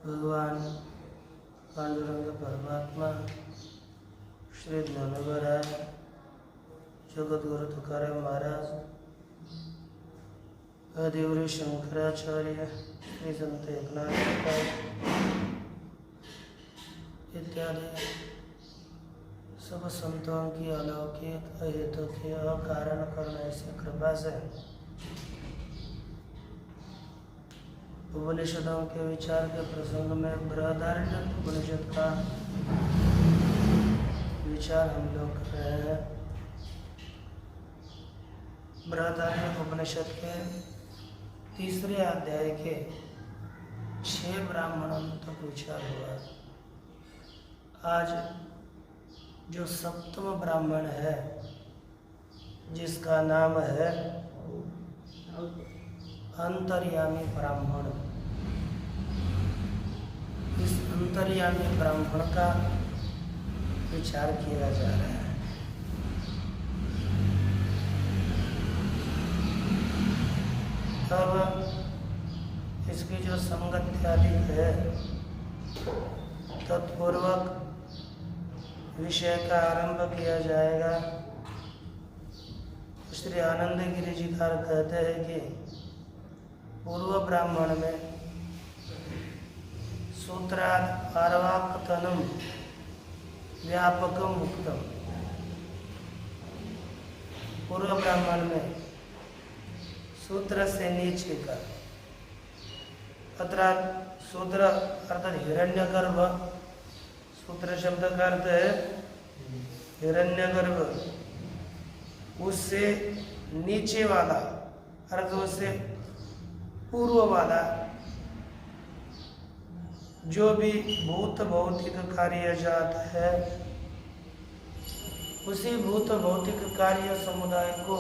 भगवान पांडुरंग परमात्मा श्री ज्ञानोबराय जगद्गुरु तुकाराम महाराज आदिगुरु शंकराचार्य श्री संत एकनाथ इत्यादि सब संतों की अलौकिक अहेतु की अकारण करने से कृपा से उपनिषदों के विचार के प्रसंग में बृहदारण्यक उपनिषद का विचार हम लोग कर रहे हैं। बृहदारण्यक उपनिषद के तीसरे अध्याय के 6 ब्राह्मणों तक विचार हुआ। आज जो सप्तम ब्राह्मण है जिसका नाम है अंतर्यामी ब्राह्मण, इस अंतर्यामी ब्राह्मण का विचार किया जा रहा है। अब इसकी जो संगति आदि है तत्पूर्वक विषय का आरंभ किया जाएगा। श्री आनंद गिरि जी कहते हैं कि पूर्व ब्राह्मण में सूत्रात् पारवाकथनम व्यापकम मुक्तम। पूर्व ब्राह्मण में सूत्र से नीचे का अर्थात सूत्र अर्थात हिरण्यगर्भ, सूत्र शब्द का अर्थ है हिरण्यगर्भ, उससे नीचे वाला अर्थ उससे पूर्व वाला जो भी भूत भौतिक कार्य जात है उसी भूत भौतिक कार्य समुदाय को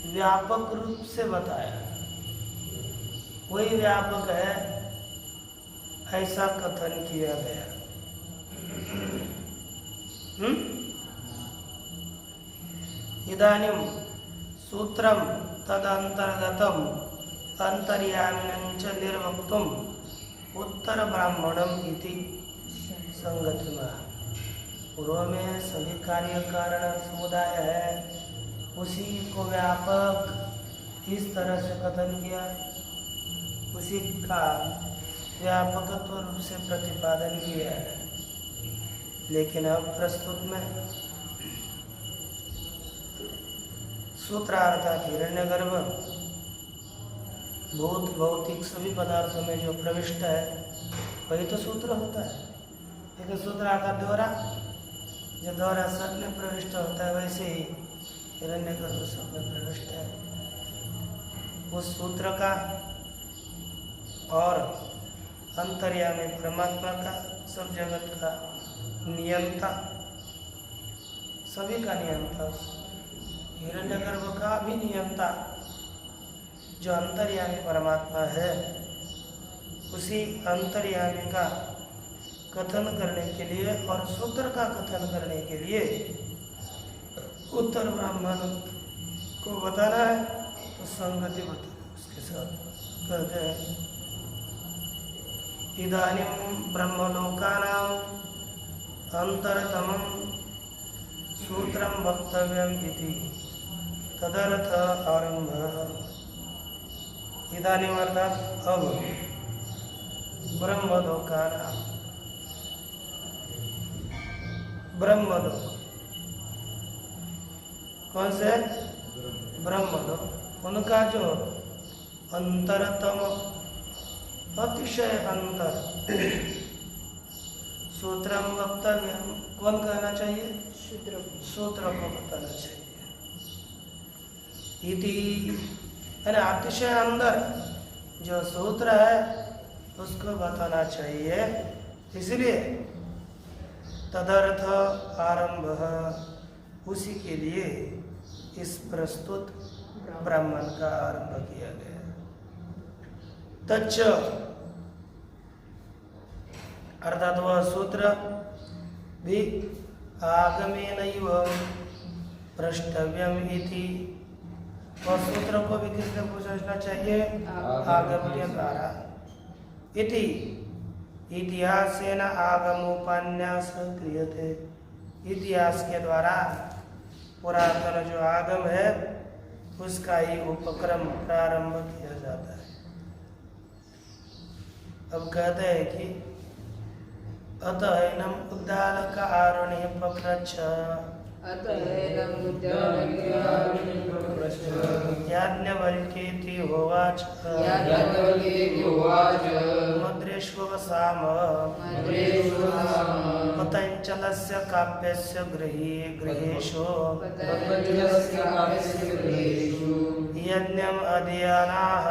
व्यापक रूप से बताया। वही व्यापक है ऐसा कथन किया गया। इदानीं सूत्रम तदंतर्गतम अंतर्यामिनं च निर्वक्तुम उत्तर ब्राह्मणम इति संगतिमा। पूर्व में सभी कार्य कारण समुदाय है, उसी को व्यापक इस तरह से कथन किया, उसी का व्यापकत्व रूप से प्रतिपादन किया है। लेकिन अब प्रस्तुत में सूत्रार्थ हिरण्यगर्भ भूत भौतिक सभी पदार्थों में जो प्रविष्ट है वही तो सूत्र होता है। लेकिन सूत्रार्थ द्वारा जो द्वारा सब में प्रविष्ट होता है वैसे ही हिरण्यगर्भ सब में प्रविष्ट है। उस सूत्र का और अंतर्यामी परमात्मा का, सब जगत का नियंता, सभी का नियंता, हिरण्यगर्भ का भी नियंता जो अंतर्यामी परमात्मा है, उसी अंतर्यामी का कथन करने के लिए और सूत्र का कथन करने के लिए उत्तर ब्राह्मण को बताना है, तो संगति बताना उसके साथ कहते हैं इदानीं ब्रह्मलोकानां अंतरतमं सूत्रं वक्तव्यम् इति तदर्थ आरंभः। इदानीं अर्थात अब ब्रह्मलोकानां, ब्रह्मलोक कौन से? ब्रह्मलोक, उनका जो अंतरतम अतिशय अंतर सूत्रम वक्तव्य, कौन कहना चाहिए? सूत्र को बताना चाहिए। इति यानी अतिशय अंदर जो सूत्र है उसको बताना चाहिए, इसलिए तदर्थ आरंभ, उसी के लिए इस प्रस्तुत ब्राह्मण का आरंभ किया गया। तच्च अर्थात वह सूत्र भी आगमेनैव प्रष्टव्यम इति, वह सूत्र को भी किसने पूछना चाहिए? आगम के द्वारा। इति इतिहासेन आगमोपन्यास क्रियते, इतिहास के द्वारा पुरातन जो आगम है उसका ही उपक्रम प्रारंभ किया जाता है। अब कहते हैं कि अतएनम उद्दालक आरुणि पप्रच्छ, याज्ञवल्क्येति होवाच, मुद्रेष्ववसाम पतञ्चलस्य काव्यस्य गृहेषु यज्ञम् अधीयानाः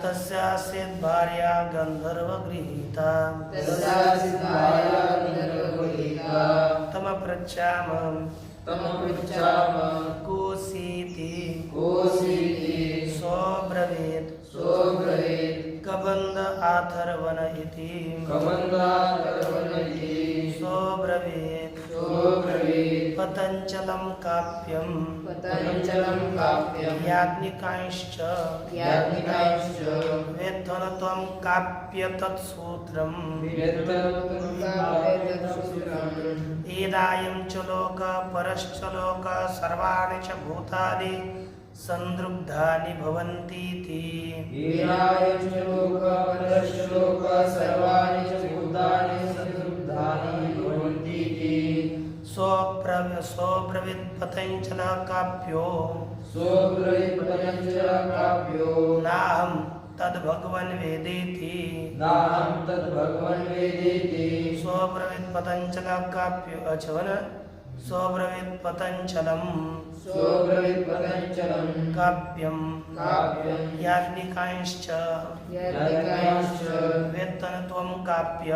तस्यासीत् भार्या गन्धर्वगृहीता तमपृच्छामः कोसीति सोऽब्रवीत् कबन्ध आथर्वन इति सोऽब्रवीत् पतञ्चलं काव्यं याज्ञिकांश्च वेत्थन त्वं काव्य तत्सूत्रम् एदायं च लोक परश्च लोक सर्वाणि च भूतानि संदृग्धानि भवन्तीति सोऽब्रवीत् पतञ्चलः काव्यो नाहं तद्भगवन् वेदेति सोऽब्रवीत् पतञ्चलः काव्यो अचवन सोऽब्रवीत् पतञ्चलं काव्यं याज्ञिकांश्च वेत्तन त्वं काव्य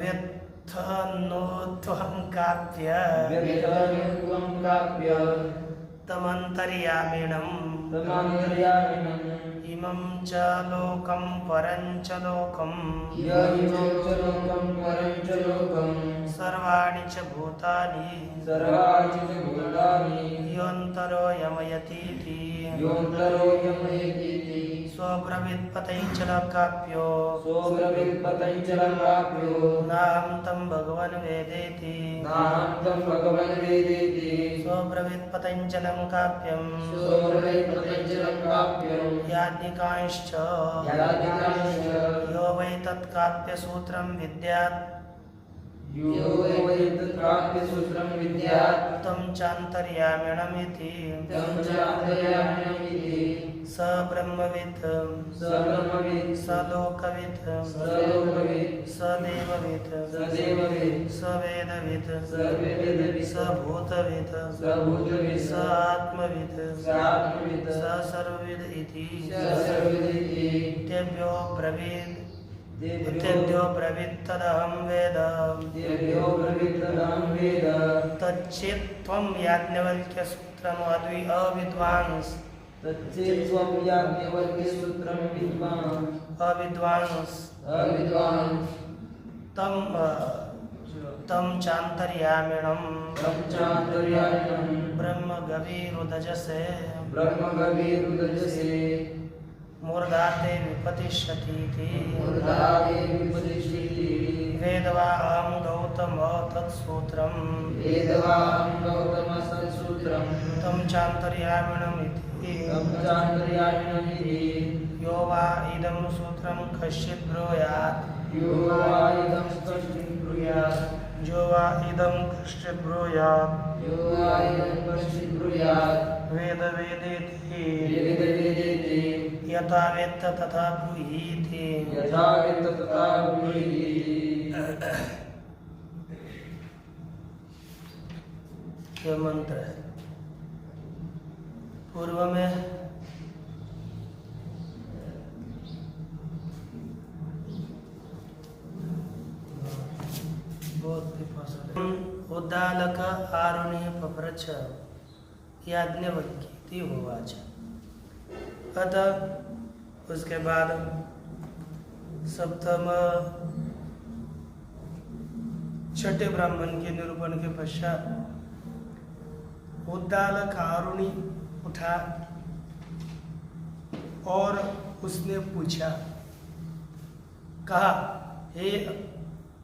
वेत्थनो त्वं काव्य तमन्तर्यामिणम् इमं च लोकं परं च लोकं सर्वाणि च भूतानि योऽन्तरो यमयतीति सोऽब्रवीत् पतञ्चलः काव्यो नाहं तं भगवन् वेदेति सोऽब्रवीत् पतञ्चलं काव्यं याज्ञिकांश्च यो वै तत्काव्यसूत्रं विद्यात् यो वैतत्काव्यसूत्रं विद्यात् तं चान्तर्यामिणमिति स ब्रह्मवित् स ब्रह्मवित् स लोकवित् स लोकवित् स देववित् स देववित् स वेदवित् स वेदवित् स भूतवित् स भूतवित् स आत्मवित् स आत्मवित् स सर्वविद् इति स सर्वविदिति तेभ्यो ब्रवीत् तदहं वेद तेभ्यो ब्रवीतदहं वेद तच्चेत् त्वं याज्ञवल्क्यसूत्रम् अविद्वांस तच्चेत् त्वं याज्ञवल्क्यसूत्रं अविद्वांस तं चान्तर्यामिणं ब्रह्मगभीरुदजसे मूर्धाते विपतिष्यतीति वेदवाहं गौतम तत्सूत्रं तं चान्तर्यामिणमिति यो वा इदं सूत्रं कश्चित् ब्रूयात् जो वा इदं कश्चित् ब्रूयात् वेदेति यथा वेत्त तथा ब्रूहीति यह मंत्र है। पूर्व में उद्दालक आरुणि पप्रच्छ याज्ञवल्क्येति होवाच। अतः उसके बाद सप्तम छठे ब्राह्मण के निरूपण के पश्चात उद्दालक आरुणि उठा और उसने पूछा, कहा, हे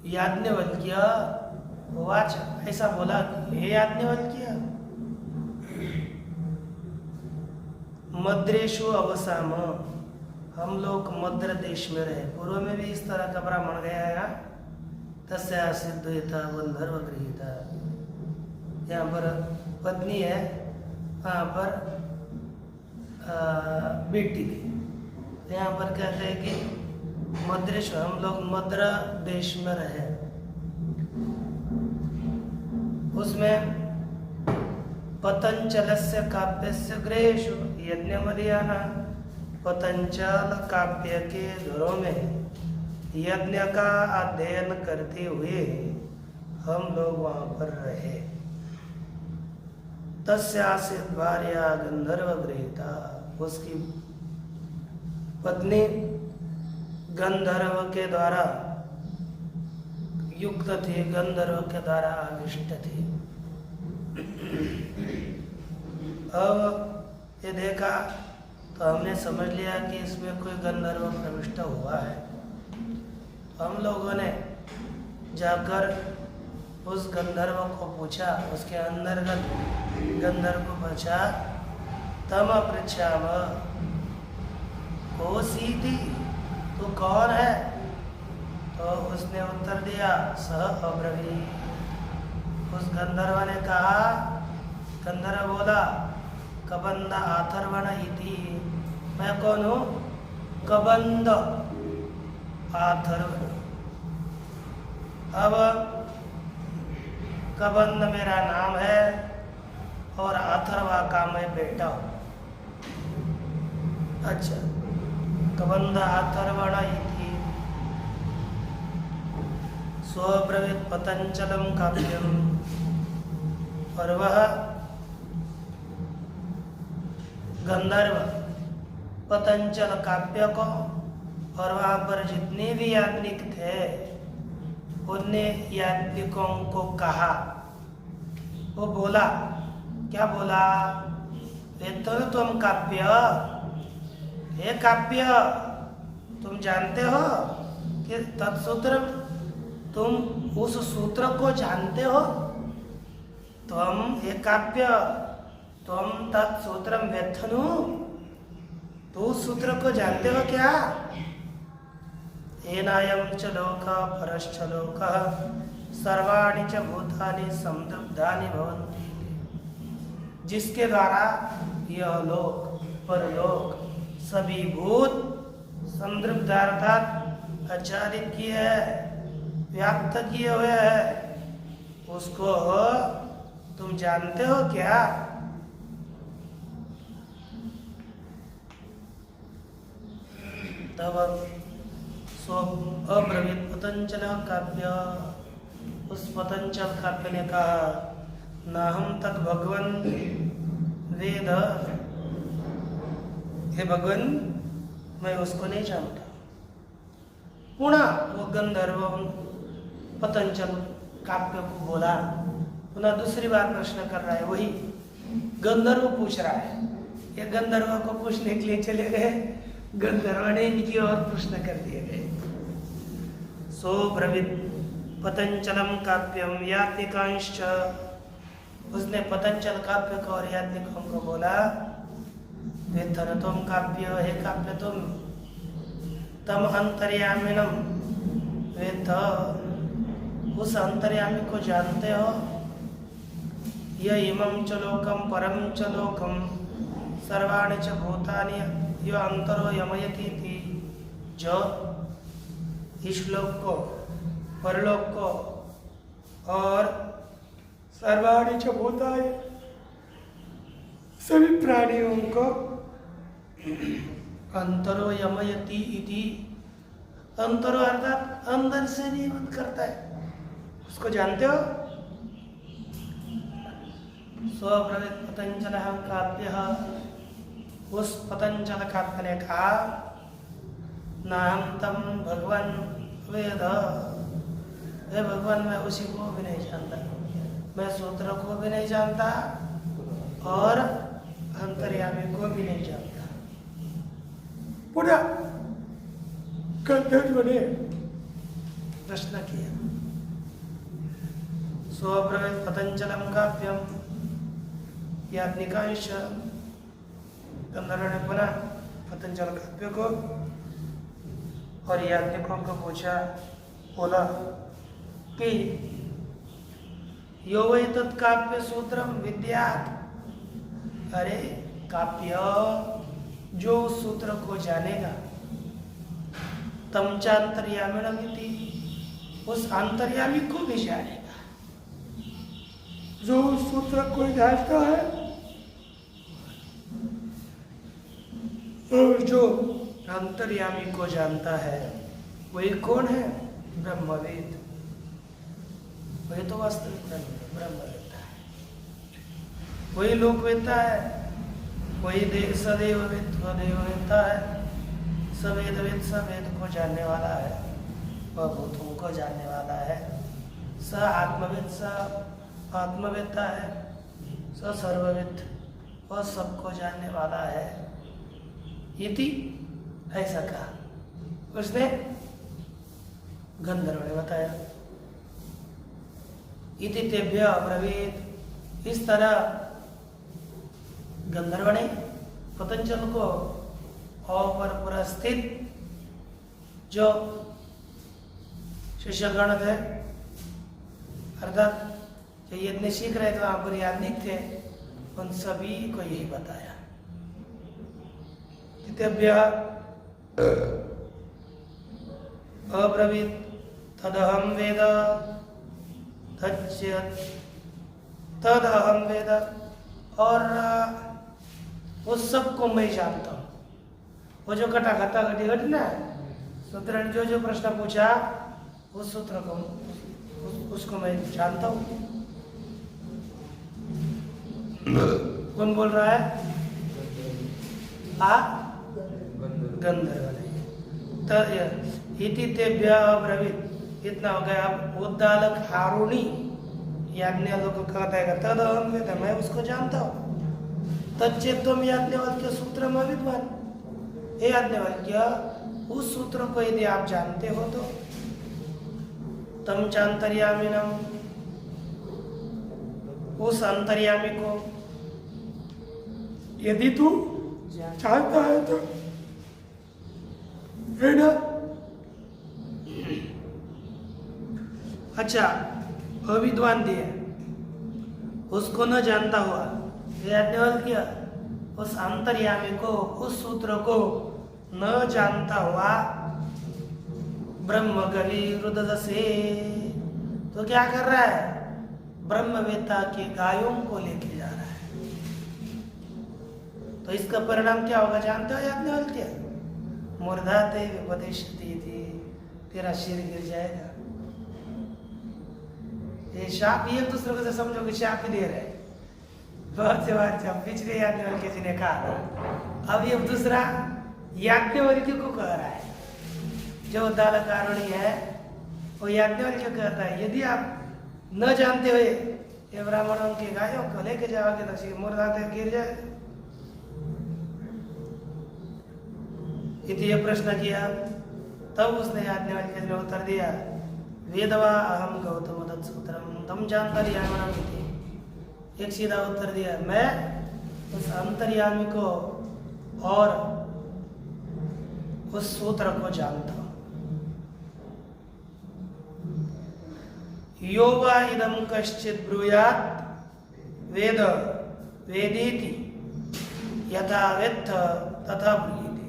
याज्ञवल्क्य, होवाच, ऐसा बोला, हे याज्ञवल्क्य, मद्रेशु अवसाम, हम लोग मद्र देश में रहे। पूर्व में भी इस तरह का ब्राह्मण गया है। तस्या सिद्धता गंधर्व गृहीता, यहाँ पर पत्नी है, वहाँ पर बेटी थी। यहाँ पर कहते हैं कि मद्रेश, हम लोग मद्र देश में रहे। उसमें पतंजलस्य काव्यस्य गृहेषु यज्ञमदीयाना, पतंजल काव्य के घरों में यज्ञ का अध्ययन करते हुए हम लोग वहाँ पर रहे। तस्यास्य भार्या गंधर्व गृहीता, उसकी पत्नी गंधर्व के द्वारा युक्त थी, गंधर्व के द्वारा आविष्ट थी। अब ये देखा तो हमने समझ लिया कि इसमें कोई गंधर्व प्रविष्ट हुआ है। तो हम लोगों ने जाकर उस गंधर्व को पूछा, उसके अंतर्गत गंधर्व को पूछा, तम पृच्छाम को सीधी, तू कौन है? तो उसने उत्तर दिया, सह अब्रवी। उस गंधर्व ने कहा, गंधर्व बोला, कबंध आथर्वण इति, मैं कौन हूँ? कबंध आथर्वण। अब कबंध मेरा नाम है और अथर्वा का मैं बेटा हूँ। अच्छा, कबंध अथर्वण इति स्वब्रवीत पतंजलम काव्यम, और वह गंधर्व पतंजल काव्य को और वहाँ पर जितने भी याज्ञिक थे उनने याज्ञिकों को कहा, वो बोला, क्या बोला? वेत्तो तुम काव्य, हे काव्य, तुम जानते हो कि तत्सूत्र, तुम उस सूत्र को जानते हो? तुम हे काव्य, तुम तत्सूत्रम वेत्थनु, तो उस सूत्र को जानते हो क्या? एनायम च लोक परश्च लोक सर्वाणि च भूतानि संदग्धानि भवन्ति, जिसके द्वारा यह लोक परलोक सभी भूत संदृप्त अर्थात आच्छादित किए है, व्याप्त किए हुए है, उसको तुम जानते हो क्या? तब सो अब्रवीत पतंजल काव्य, उस पतंजल काव्य ने कहा, ना हम तक भगवन वेद, हे भगवन मैं उसको नहीं जानता। पुनः वो गंधर्व पतंजल काव्य को बोला, पुनः दूसरी बार प्रश्न कर रहा है, वही गंधर्व पूछ रहा है। ये गंधर्व को पूछने के लिए चले गए, गंधर्व ने इनकी और प्रश्न कर दिए गए। सो ब्रवीत पतंजलम काव्यम याज्ञिकांश्च, उसने पतंजल काव्य को और याज्ञिकों को बोला, वेत्थन तुम काव्य, हे काव्य तुम, तम अंतर्यामिनम वेत्थ, उस अंतर्यामी को जानते हो, य इमं च लोकम परम च लोकम सर्वाणि च भूतानि यो अंतरो यमयति थी, जो इस लोक को परलोक को और सर्वाणि च भूतानि सभी प्राणियों को अंतरो यमयति इति, अंतरो अर्थात अंदर से नियमन करता है, उसको जानते हो? स्वब्रवीत पतंजल काव्य, उस पतंजल काव्य ने कहा, नाहं तम भगवान वेद, हे भगवान मैं उसी को भी नहीं जानता, मैं सूत्र को भी नहीं जानता और अंतर्यामी को भी नहीं जानता। पुनः गंधर्व ने प्रश्न किया, स्वब्रवीत पतंजलम काव्यम याज्ञिकांश्च, गंधर्व ने पुनः पतंजल काव्य को और याज्ञिकों को पूछा, बोला कि यो वै तत्काव्य सूत्रम विद्यात्, अरे काव्य जो उस सूत्र को जानेगा, तम चांतर्यामिणमिति, उस अंतर्यामी को भी जानेगा, जो उस सूत्र को जानता है और जो अंतर्यामी को जानता है, वही कौन है? ब्रह्मवेद, वही तो वास्तविक ब्रह्मवेत्ता है, वही लोकवेत्ता है, वही सदैव वेत्ता है, सवेद सवेद को जानने वाला है, वह भूतों को जानने वाला है, स आत्मवेद स आत्मवेत्ता है, स सर्ववेद वह सबको जानने वाला है, इति ऐसा कहा उसने, गंधर्व ने बताया। इति तेभ्य अब्रवीत, इस तरह गंधर्व ने पतंजल को और पर स्थित जो शिष्यगण थे, अर्थात जो यज्ञ सीख रहे थे, वहां पर याज्ञिक थे, उन सभी को यही बताया। तेभ्य अब्रवीत तदहम वेद तदहम वेद, और उस सब को मैं जानता हूँ। वो जो कटा खाता घटी घटी ना, सूत्र ने जो प्रश्न पूछा, उस सूत्र को उसको मैं जानता हूँ। कौन बोल रहा है? गंधर्व ने। इति तेभ्य अब्रवीत, इतना हो गया। अब उद्दालक हारुणी याज्ञ लोग कहता है तद अहम वेद, मैं उसको जानता हूँ। तच्चेत्वम याज्ञवल्क्य सूत्रम अविद्वान, हे याज्ञवल्क्य उस सूत्र को यदि आप जानते हो तो तम चांतर्यामिनम, उस अंतर्यामी को यदि तू जानता है तो है ना। अच्छा, अविद्वान दिया, उसको न जानता हुआ याज्ञवल्क्य उस अंतर्यामी को, उस सूत्र को न जानता हुआ ब्रह्म गवीरुदध से तो क्या कर रहा है? ब्रह्मवेत्ता के गायों को लेके जा रहा है। तो इसका परिणाम क्या होगा जानते हो याज्ञवल्क्य? मूर्धा ते विपदिष्यति थी, तेरा सिर गिर जाएगा। ये शाप एक दूसरे को से समझो कि शाप ही दे रहे हैं। बहुत से बार जब पिछले याज्ञवल्क्य जी ने कहा, अब ये दूसरा याज्ञवल्क्य को कह रहा है। जो उद्दालकारुणी है वो याज्ञवल्क्य कहता है, यदि आप न जानते हुए ये ब्राह्मणों की गायों को लेके जाओगे तो सिर मूर्धाते गिर जाए। इति ये प्रश्न किया, तब उसने याज्ञवल्क्य ने उत्तर दिया, वेदवा अहम गौतम तत्सूत्रम तम जानतर्यामिणम्। एक सीधा उत्तर दिया, मैं उस अंतर्यामी को और उस सूत्र को जानता हूं। यो वा इदं कश्चित् ब्रूयात् वेद वेदेति यथा वेत्थ तथा ब्रूयते।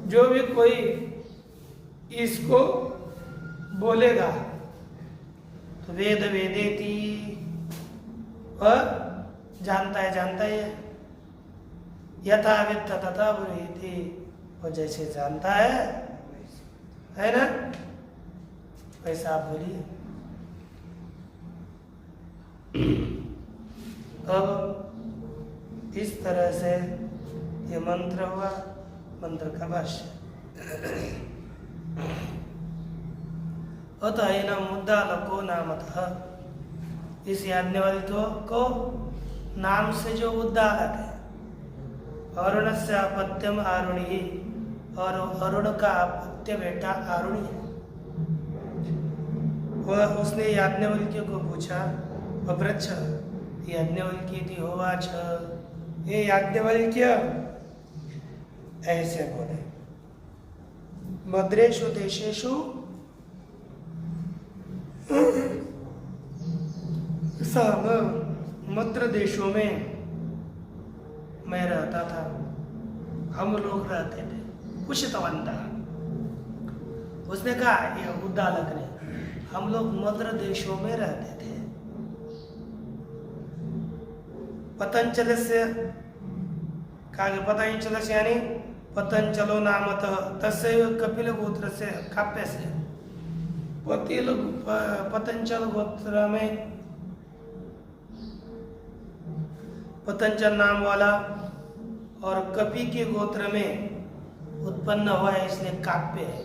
जो भी कोई इसको बोलेगा तो वेद वेदेति, वह जानता है, यथा वेत्थ तथा ब्रूयते, वो जैसे जानता है ना, वैसा आप बोलिए। अब इस तरह से ये मंत्र हुआ, मंत्र का भाष्य। अतः एनं उद्दालको नामतः, इस याज्ञवल्क्य को नाम से जो उद्दालक है, अरुणस्य अपत्यम आरुणि, और अरुण का अपत्य बेटा आरुणि है। वह उसने याज्ञवल्क्य को पूछा, अभ्रच्छ याज्ञवल्क्येति होवाच, ये याज्ञवल्क्य ऐसे बोले, मद्रेषु देशेषु मद्र देशों में मैं रहता था, हम लोग रहते थे। कुशितवंता, उसने कहा, ये उद्दालक ने, हम लोग मद्र देशों में रहते थे। पतंजलस्य पतंजलस्य यानी पतंजलो नामतः तस्यैव कपिल गोत्र से काव्य से पतंजल गोत्र में, पतंजल नाम वाला और कपि के गोत्र में उत्पन्न हुआ है, इसलिए काव्य है।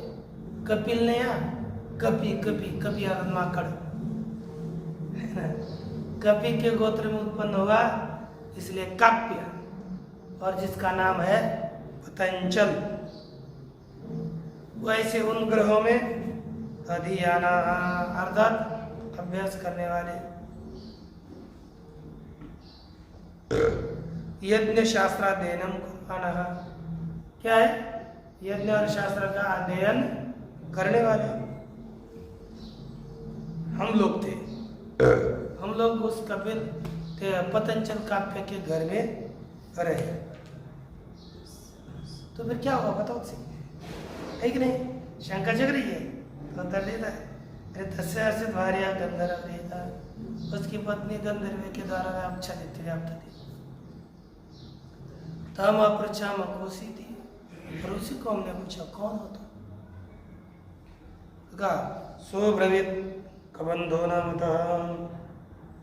कपिल ने या कपि माकड़ है ना, कपि के गोत्र में उत्पन्न हुआ इसलिए काव्य, और जिसका नाम है पतंजल। वैसे उन ग्रहों में अधियाना अर्थात अभ्यास करने वाले, यज्ञ शास्त्राध्ययनम कुर्वाणः, क्या है? यज्ञ और शास्त्र का अध्ययन करने वाले हम लोग थे। हम लोग उस कपिल पतंजल काव्य के घर में रहे। तो फिर क्या होगा बताओ, है कि नहीं? शंका जग रही है तो उत्तर देता है, अरे तस्यास्य भार्या गंधर्व देता, उसकी पत्नी गंधर्व के द्वारा व्याप्त थी। तम अपृच्छा मकोसी थी, और उसी को हमने पूछा कौन हो तुम? कहा सो ब्रवीत कबंधो नाम था,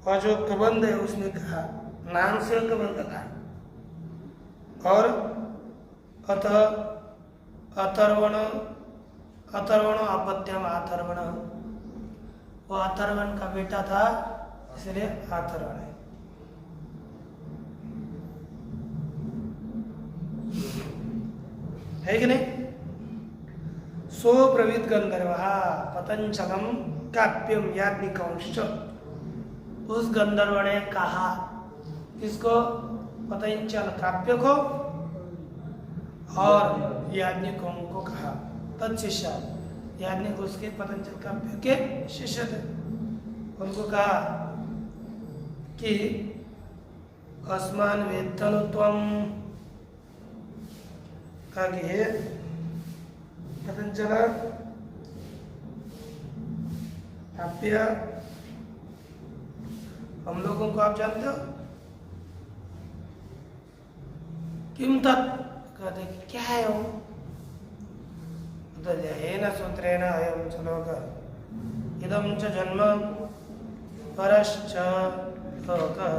और जो कबंध है उसने कहा, नाम से कबंध कहा। और अथर्वण अपत्यम अथर्वण, वो अथर्वण का बेटा था, इसलिए अथर्वण है। है कि नहीं? सो ब्रवीत गंधर्व पतंजलम काव्यम याज्ञिकंश्च, उस गंधर्व ने कहा, इसको पतंजल काव्य को और याज्ञिकों को कहा। तत्शिष्य याज्ञिक उसके पतंजल काव्य के शिष्य थे। उनको कहा कि अस्मान वेत्तनु त्वम, कहा कि हे पतंजल काव्य हम लोगों को आप जानते हो? किम तत्, कहते क्या है वो? तो हेन सूत्रेण अयं च लोकः इदं च जन्म परश्च लोकः।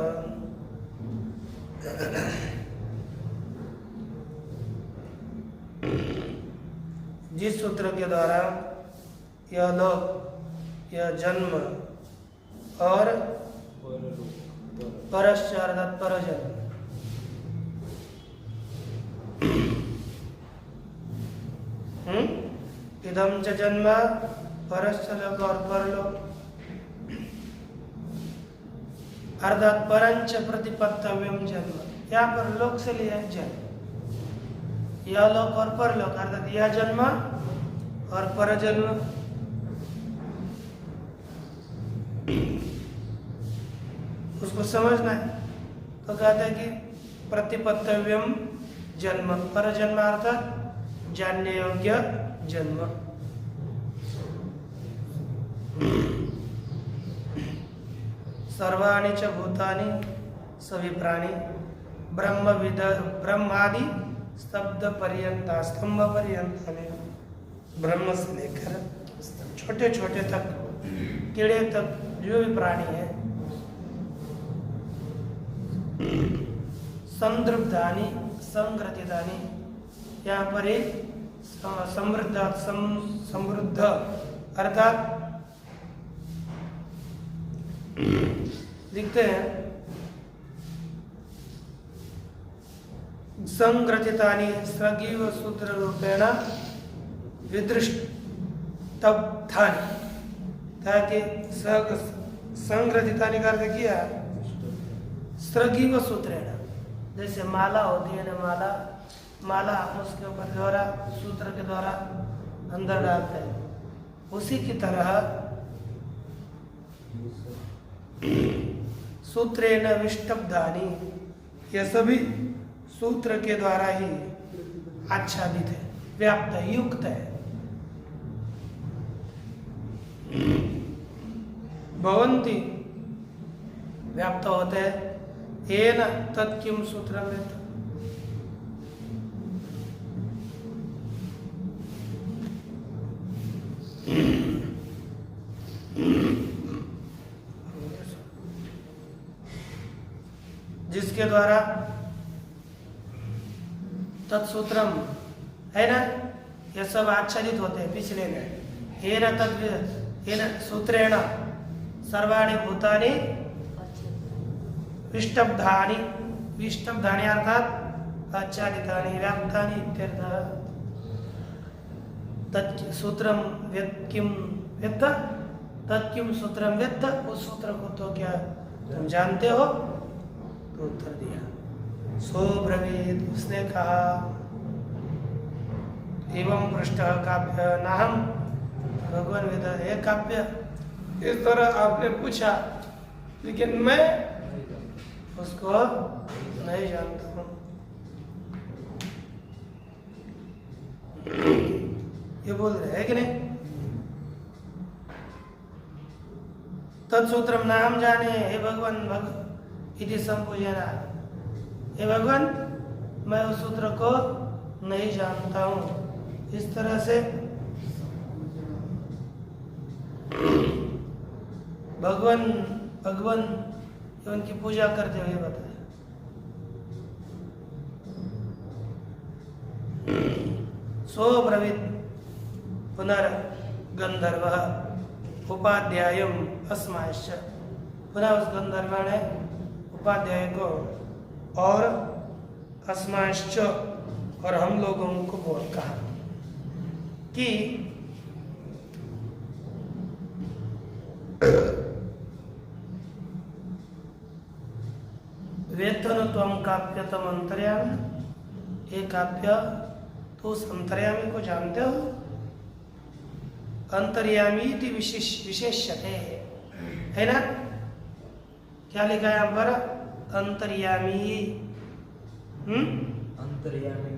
जिस सूत्र के द्वारा यह लोक, यह जन्म और परश्च अर्थात परजन्म, इदम च जन्म परश्च लोक और परलोक, अर्थात परंच प्रतिपत्तव्यम जन्म, यहाँ पर लोक से लिया है जन्म, यह लोक और परलोक अर्थात यह जन्म और परजन्म। उसको समझना है तो कहते हैं कि प्रतिपत्तव्यम जन्म, परजन्म अर्थात जानने योग्य जन्म। सर्वाणि च भूतानि, सभी प्राणी, ब्रह्मादि स्तब्ध पर्यंता, स्तंभ पर्यंत में, ब्रह्म से लेकर छोटे छोटे तक, कीड़े तक, जो भी प्राणी है, संदृप्तानि संग्रथितानि, यहाँ पर एक समृद्ध अर्थात लिखते हैं संग्रथितानि सजीव सूत्र रूपेण विदृष्टब्धानि, ताकि संग्रथितानि का अर्थ किया सजीव सूत्रेण, जैसे माला होती है ना, माला उसके ऊपर द्वारा सूत्र के द्वारा अंदर डालते हैं, उसी की तरह सूत्रेण विष्टब्धानि, यह सभी सूत्र के द्वारा ही आच्छादित है, व्याप्त है, युक्त है। भवन्ति व्याप्त होते हैं, येन तत्किम सूत्रम वेत्त, जिसके द्वारा तत्सूत्रम है ना, ये सब आच्छादित होते हैं पिछले में। हेन हेन सूत्रेण सर्वाणि भूतानि विष्टब्धानि, विष्टब्धानि अर्थात आच्छादितानि व्याप्तानि इत्यर्थः। तत्सूत्रम किम वेत्त, तत्किम सूत्रम वेत्त, उस सूत्र को तो क्या तुम जानते हो? तो उत्तर दिया सो ब्रवीत, उसने कहा एवं पृष्ठ काव्य नाहम भगवान वेद, हे काव्य इस तरह आपने पूछा, लेकिन मैं उसको नहीं जानता हूँ। ये बोल रहे हैं कि नहीं? तत्सूत्रम नाम जाने, हे भगवान इति संपूजना, हे भगवान मैं उस सूत्र को नहीं जानता हूँ। इस तरह से भगवान उनकी पूजा करते हुए बताया। सो ब्रवीत पुनर्गंधर्वः उपाध्यायम अस्माश्च, पुनः उस गंधर्व ने उपाध्याय को और अस्माश्च और हम लोगों को बोल कहा कि वेतन त्वं काव्यतम अंतर्यामी, ये काव्य तो उस अंतर्यामी को जानते हो? अंतर्यामी इति विशेष्यते, है ना? क्या लिखा है यहाँ पर? अंतर्यामी। अंतर्यामी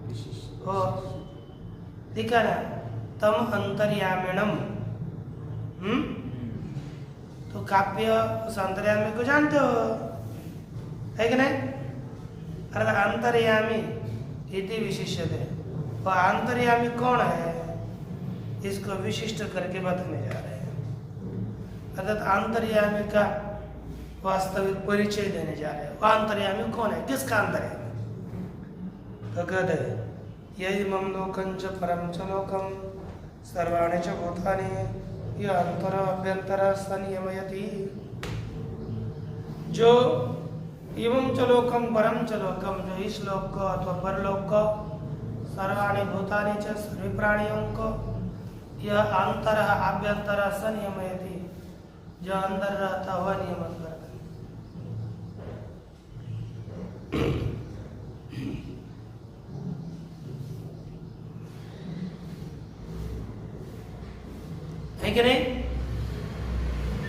विशिष्ट हो लिखा ना, तम अंतर्यामिणम। तो काव्य उस अंतर्यामी को जानते हो, है कि नहीं? अर्थात अंतर्यामी इति विशिष्यते, वो अंतर्यामी कौन है इसको विशिष्ट करके बताने जा रहे हैं। अर्थात अंतर्यामी का वास्तविक परिचय देने जा रहे हैं। वो अंतर्यामी कौन है, किसका अंतर्यामी? तो कहते हैं यही मम लोकं च परम च लोकम सर्वाणि च भूतानि यह अंतर अभ्यंतर संयमयति। जो एवं च लोकम परम च लोकम, जो इस लोक को अथवा परलोक को, सर्वाणि भूतानि च सभी प्राणियों को, यह अंतर अभ्यंतर संयमयति, जो अंदर रहता हुआ नियमन करता है कि नहीं?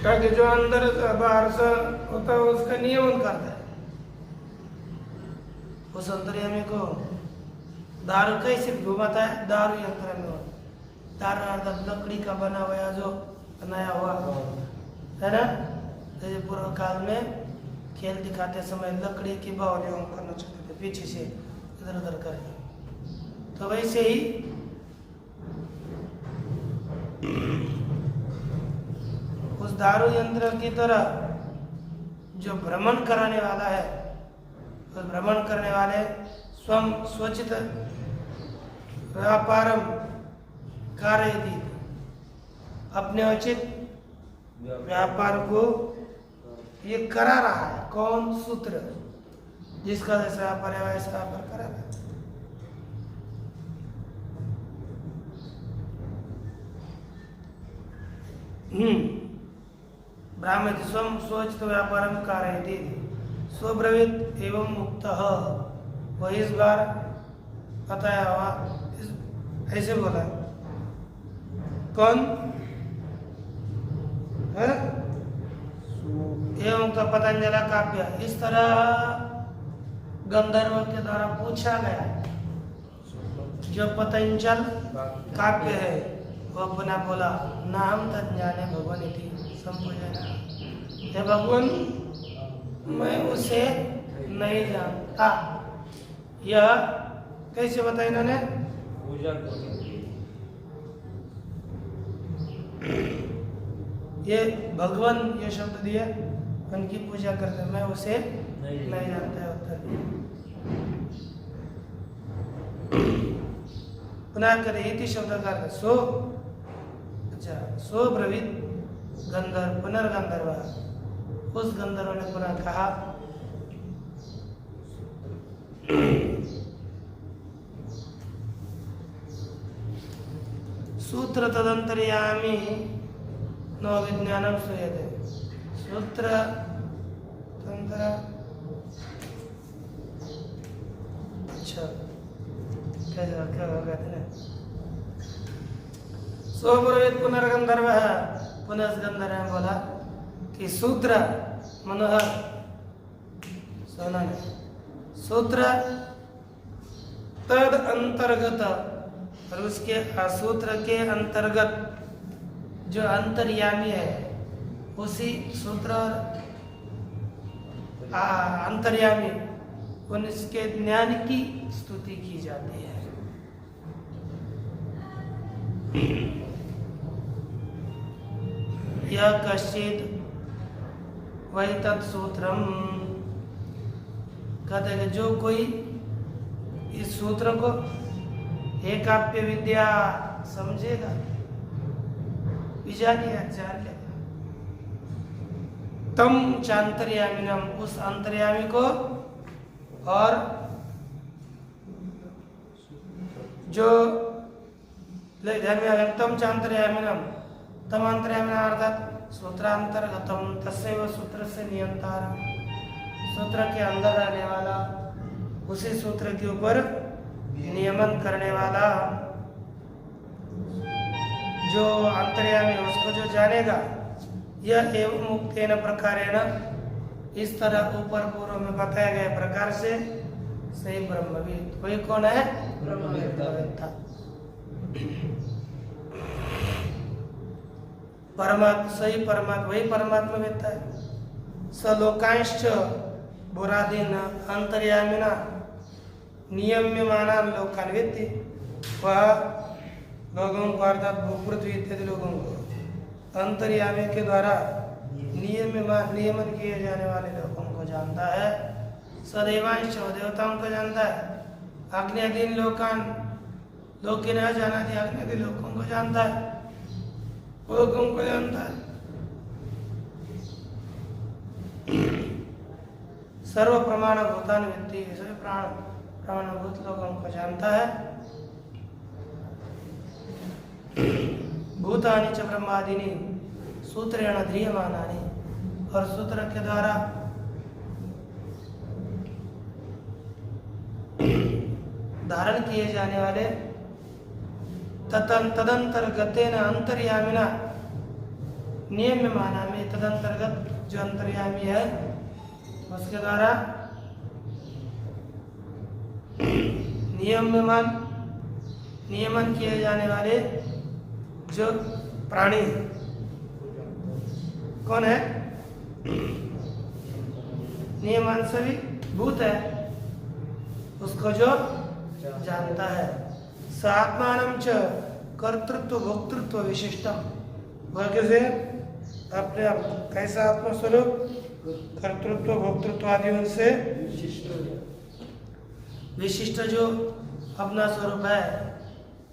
ताकि जो अंदर बाहर से होता है उसका नियमन करता है। उस अंतर्यामी को दारू कैसे घुमाता है? दारू यंत्र में, दारू अर्थात लकड़ी का बना हुआ जो बनाया हुआ है ना, जैसे पूर्व काल में खेल दिखाते समय लकड़ी की बावलियों करना चाहते थे, पीछे से इधर उधर करके। तो वैसे ही उस दारू यंत्र की तरह जो भ्रमण कराने वाला है, उस भ्रमण करने वाले स्वयं स्वचित व्यापारम कारयति, अपने उचित व्यापार को ये करा रहा है। कौन? सूत्र, जिसका जैसा व्यापार है वैसा व्यापार करा रहा है। ब्राह्मण स्वयं स्वचित व्यापारम कारयति स्वब्रवीत एवं मुक्तः। वह इस बार बताया हुआ ऐसे बोला। कौन है? एवं तो पतंजलि काव्य। इस तरह गंधर्व के द्वारा पूछा गया, जो पतंजल काव्य है वो अपना बोला, नाम तज्ञाने भगवान इति संपूजना। हे भगवान, मैं उसे नहीं जानता। यह कैसे बताया इन्होंने? पूजा ये भगवान ये शब्द दिए, उनकी पूजा करते, मैं उसे नहीं जानता है। उत्तर पुनः करे इति शब्द का अर्थ सो, अच्छा, सो ब्रवीत गंधर्व पुनर्गंधर्व। उस गंधर्व ने पुनः कहा, सूत्र तदंतर्यामी नो विज्ञानम श्रूयते। सूत्र तंत्र, अच्छा क्या होगा ना? सोब्रवीत पुनर्गंधर्व, पुनः गंधर्व ने बोला कि सूत्र मनोहर सोना ने, सूत्र तद अंतर्गत, और उसके सूत्र के अंतर्गत जो अंतर्यामी है, उसी सूत्र अंतर्यामी उनके ज्ञान की स्तुति की जाती है। यह कश्चित वही तत्सूत्रम, कहते हैं जो कोई इस सूत्र को एकाप्य विद्या समझेगा, जान लेगा, तम चांतर्यामिनम, उस अंतर्यामी को, और जो ध्यान में तम चांतर्यामिनम, तम अंतर्यामिना अर्थात सूत्रांतर्गतम तस्यैव सूत्र से नियंतारम, सूत्र के अंदर रहने वाला, उसी सूत्र के ऊपर नियमन करने वाला जो अंतर्यामी है उसको जो जानेगा, यह एवं मुक्तेन प्रकारेण, इस तरह ऊपर पूर्व में बताया गए प्रकार से सही ब्रह्मविद। वही कौन है? ब्रह्मवेत्ता। परमात्मा, सही परमात्मा वही परमात्मा वेत्ता है। स लोकांश्च बुरादीन अंतर्यामिना नियम्यमाना लोकान वेत्ति, वह लोगों को अर्थात भूपृथ्वी इत्यादि लोगों को अंतर्यामी के द्वारा नियमन किए जाने वाले लोगों को जानता है। सदैवांश देवताओं को जानता है। आग्नेयदीन लोकान, लोग की न जाना थी, आग्नेयदीन लोगों को जानता है, लोगों को जानता है। सर्व प्रमाण भूतान व्यक्ति, सभी प्रमाणभूत लोगों को जानता है। भूतानि च ब्रह्मादीनि सूत्रेण ध्रियमानानि, और सूत्र के द्वारा धारण किए जाने वाले तदंतर्गतेन अंतर्यामिना नियम्यमाना में, तदंतर्गत जो अंतर्यामी है उसके द्वारा नियमन किए जाने वाले जो प्राणी कौन है? नियमन सभी भूत है, उसको जो जानता है। स आत्मानं च कर्तृत्व भोक्तृत्व विशिष्टम, वह कैसे अपने आप कैसा आत्मस्वरूप कर्तृत्व भोक्तृत्व आदियों से विशिष्ट जो अपना स्वरूप है।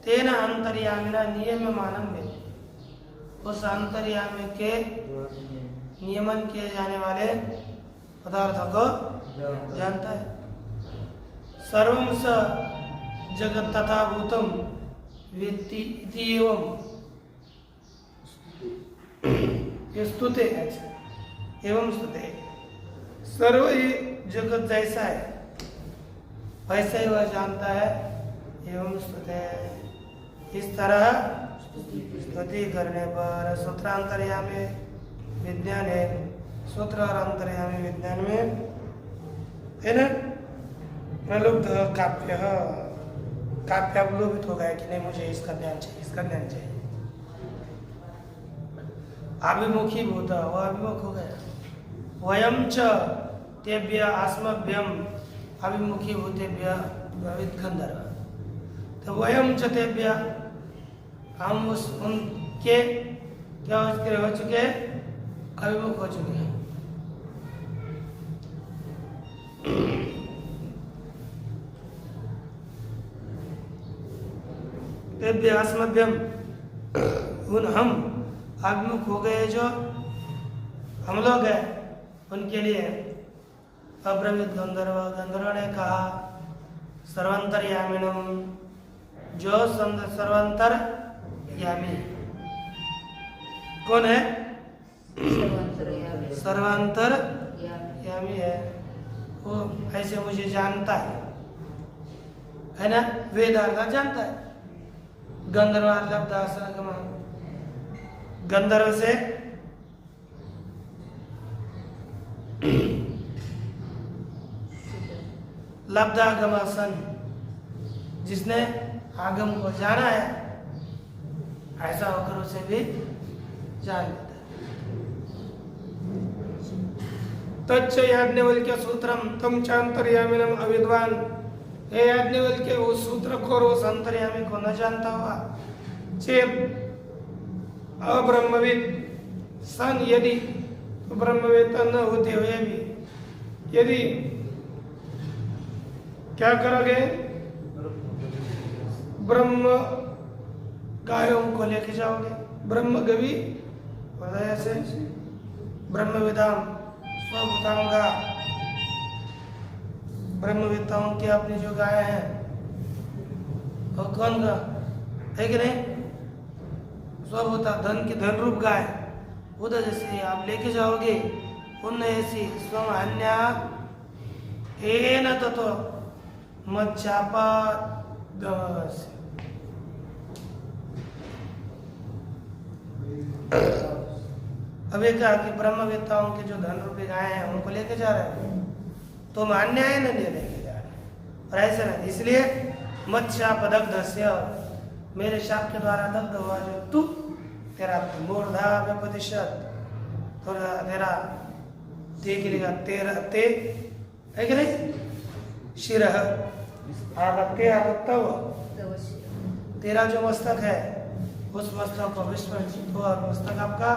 तेन अंतर्यामिना नियम्यमानं में, उस अंतर्यामी के नियमन किए जाने वाले पदार्थों को जानता है। सर्वं स जगत तथा भूतम वेत्ति इति एवं स्तुते, एवं स्तुते, सर्व ही जगत जैसा है वैसा ही वह जानता है। एवं स्तुते, इस तरह स्तुति करने पर सूत्रांतर्यामी विज्ञान है, सूत्र और अंतर्यामी विज्ञान में है ना प्रलुब्ध काव्य, काव्य अवलोभित हो गया कि नहीं मुझे इसका ज्ञान चाहिए, इसका ज्ञान चाहिए। अभिमुखी भूत, वह अभिमुख हो गया। वयम च तेभ्य अस्मभ्यम अभिमुखी भूतेभ्य भवित गंधर्व, तो वयम च तेभ्य, हम उस उनके क्या हो चुके, अभिमुख हो चुके हैं। तेभ्य अस्मभ्यम, उन हम अभिमुख हो गए जो हम लोग हैं उनके लिए। अब्रवीत गंधर्व, गंधर्व ने कहा सर्वांतर्यामिनम, जो सर्वांतर्यामी कौन है? सर्वांतर्यामी है, वो ऐसे मुझे जानता है ना, वेदार्थ जानता है। गंधर्व गंधर्व से लब्धागम सन, जिसने आगम को जाना है ऐसा होकर उसे भी जान लेता है। तच्च याज्ञवल्क्य सूत्रम तम चांतर्यामिनम अविद्वान, हे याज्ञवल्क्य उस सूत्र को और उस अंतर्यामी को न जानता हुआ, चेत अब्रह्मविद सन, यदि तो ब्रह्मवेत्ता न होते हुए भी, यदि क्या करोगे? ब्रह्म गायों को लेके जाओगे, ब्रह्म गवि हृदय से ब्रह्मविदाम स्वभूतांगा, ब्रह्मवेत्ताओं की अपनी जो गाय है वो कौन का है कि नहीं? स्वभूता, धन की धन रूप गाय, उधर जैसे आप लेके जाओगे उन ऐसी स्वम अन्या एन ततो मच्चापा अभी कहा कि ब्रह्मवेत्ताओं के जो धन रूपी गाय हैं उनको लेके जा रहे हैं, तो मान्य है ना, नहीं लेके जा रहे। और ऐसा नहीं, इसलिए मत्स्यापदग्धस्य, मेरे शाप के द्वारा दग्ध हुआ जो तू, तेरा मूर्धा व्यपदिशत, तेरा ते के लिए तेरा ते है कि नहीं, शिरह आगत्य आगत्तव, तेरा जो मस्तक है उस मस्तक को विस्फोट हुआ, मस्तक आपका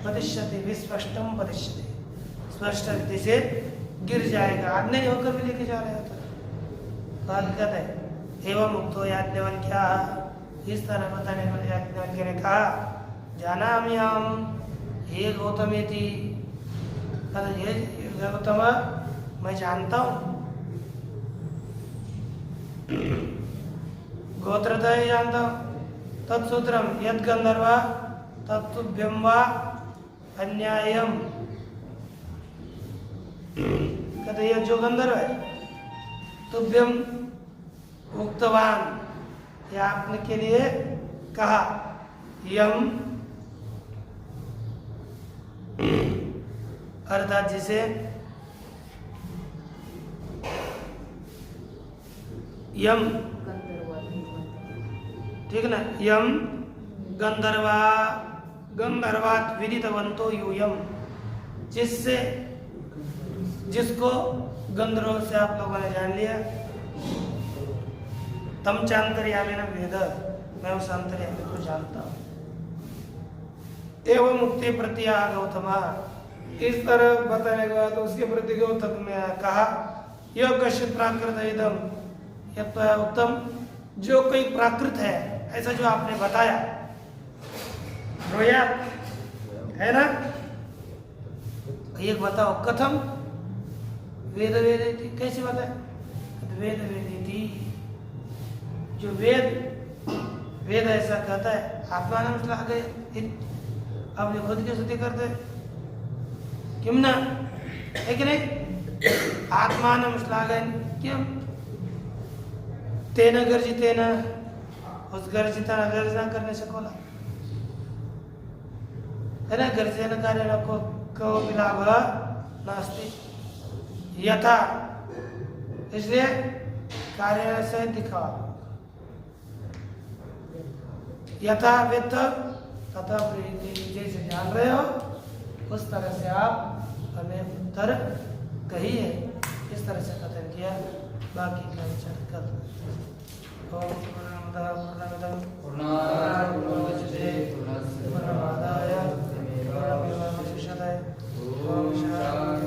पतिष्यति, विस्पष्टम पतिष्यति, स्पष्ट रीति से गिर जाएगा। आज्ञा नहीं होकर भी लेके जा रहे होता तो हकीकत है। एवं मुक्तो याज्ञवल्क्या, इस तरह बताने वाले याज्ञवल्क्य ने कहा, जानामि अहम्, हे गौतमेति, ये गौतम मैं जानता हूँ, गोत्रता ही जानता हूँ। तत्सूत्रम यद गंधर्वा तत्तुभ्यम वा अन्यायम, कहते ये जो गंधर्व है तुभ्यम उक्तवान, या आपने के लिए कहा, यम अर्थात जिसे यम, ठीक ना, यम गंधर्वा गंधर्वात विदितवंतो यूयम, जिससे जिसको गंधर्व से आप लोगों ने जान लिया। तम चांतर्यामी न वेद, मैं उस अंतर्यामी को जानता हूँ। एवं मुक्ति प्रत्या गौतमा, इस तरह बताने के बाद उसके प्रति गौतम ने कहा, यह कश्य प्राकृत इदम, यह तो उत्तम जो कोई प्राकृत है, ऐसा जो आपने बताया, रोया है ना, एक बताओ, कथम वेद वेदेति, कैसे बताए, वेद वेदेति, जो वेद ऐसा कहता है, आत्मा नाम चला गए, अपने खुद की स्तुति करते किम ना, है कि नहीं, आत्मा नाम श्लाघन किम, तेना गर्जितेना, उस गर्जिता गर्जना करने से खोला है ना, गर्जन कार्य न को विलाभ नास्ति यथा, इसलिए कार्य से दिखा, यथा वित्त तथा प्रीति, जैसे जान रहे हो उस तरह से आप हमें उत्तर कहिए, इस तरह से कथन किया। बाकी का विचार कर पूर्णमादाय पूर्णमेवावशिष्यते। ओम शांति।